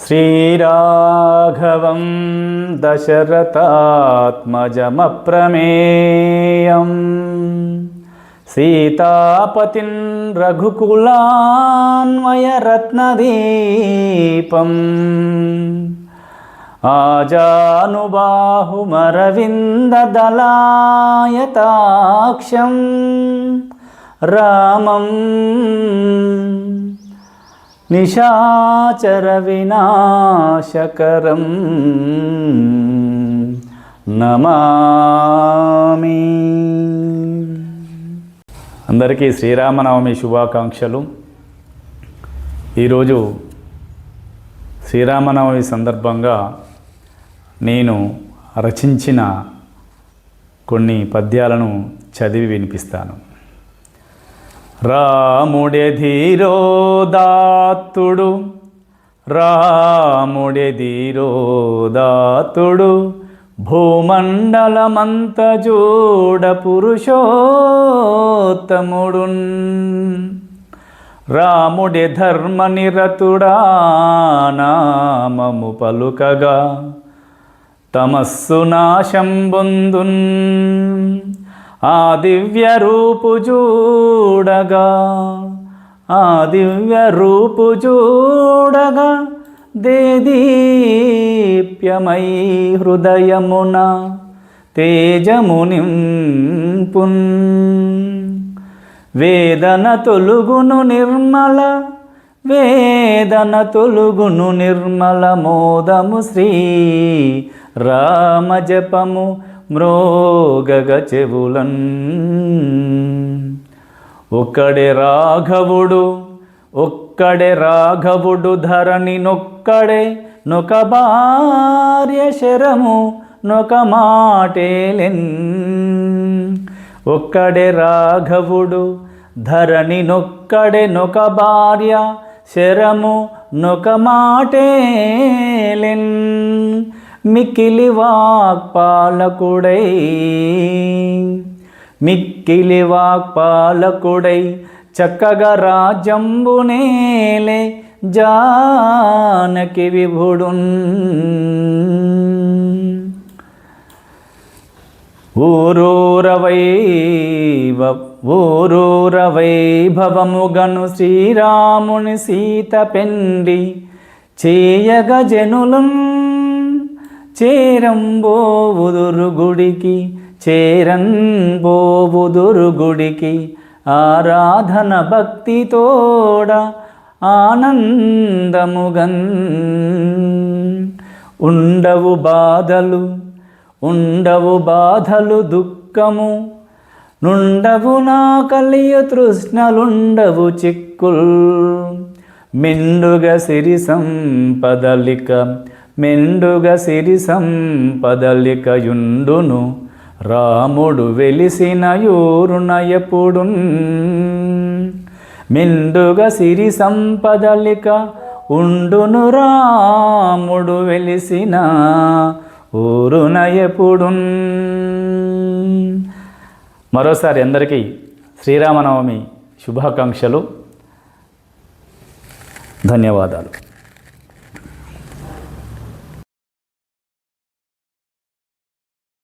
శ్రీరాఘవం దశరథాత్మజమప్రమేయం సీతాపతిం రఘుకులాన్వయరత్నదీపం ఆజానుబాహుమరవిందదలాయతాక్షం రామం నిశాచర వినాశకరం నమామి. అందరికీ శ్రీరామనవమి శుభాకాంక్షలు. ఈరోజు శ్రీరామనవమి సందర్భంగా నేను రచించిన కొన్ని పద్యాలను చదివి వినిపిస్తాను. రాముడే ధీరోదాత్తుడు, రాముడే ధీరోదాత్తుడు, భూమండలమంత జూడ పురుషోత్తముడున్. రాముడే ధర్మనిరతుడా నామము పలుకగా తమస్సు నాశం బొందున్. ఆ దివ్య రూపు చూడగా, ఆ దివ్య రూపు చూడగా దేదీప్యమై హృదయమున తేజము నింపున్. వేదన తొలుగును నిర్మల, వేదన తొలుగును నిర్మల మోదము శ్రీ రామ జపము మ్రోగగ చెవులన్. ఒక్కడే రాఘవుడు, ఒక్కడే రాఘవుడు ధరణి నొక్కడే నొక భార్య శరము నొక మాటేలెన్. ఒక్కడే రాఘవుడు ధరణి నొక్కడే నొక భార్య శరము నొక మాటేలెన్. మిక్కిలి వాక్పాలకుడై, మిక్కిలి వాక్పాలకుడై చక్కగా రాజ్యంబునేలే జానకి విభుడున్. ఊరూర వైభవముగను శ్రీరాముని సీత పెండి చేయగ జనులున్. చేరంబోవుదురు గుడికి, చేరంబోవుదురు గుడికి, ఆరాధన భక్తితోడ ఆనందముగన్. ఉండవు బాధలు, ఉండవు బాధలు దుఃఖము, నుండవు నా కలియ తృష్ణలుండవు చిక్కుల్. మెండుగ సిరి సంపదలిక, మెండుగ సిరి సంపదలికయుండును రాముడు వెలిసిన యూరున ఎప్పుడున్. మెండుగ సిరి సంపదలిక ఉండును రాముడు వెలిసిన ఊరున ఎప్పుడున్. మరోసారి అందరికీ శ్రీరామనవమి శుభాకాంక్షలు. ధన్యవాదాలు.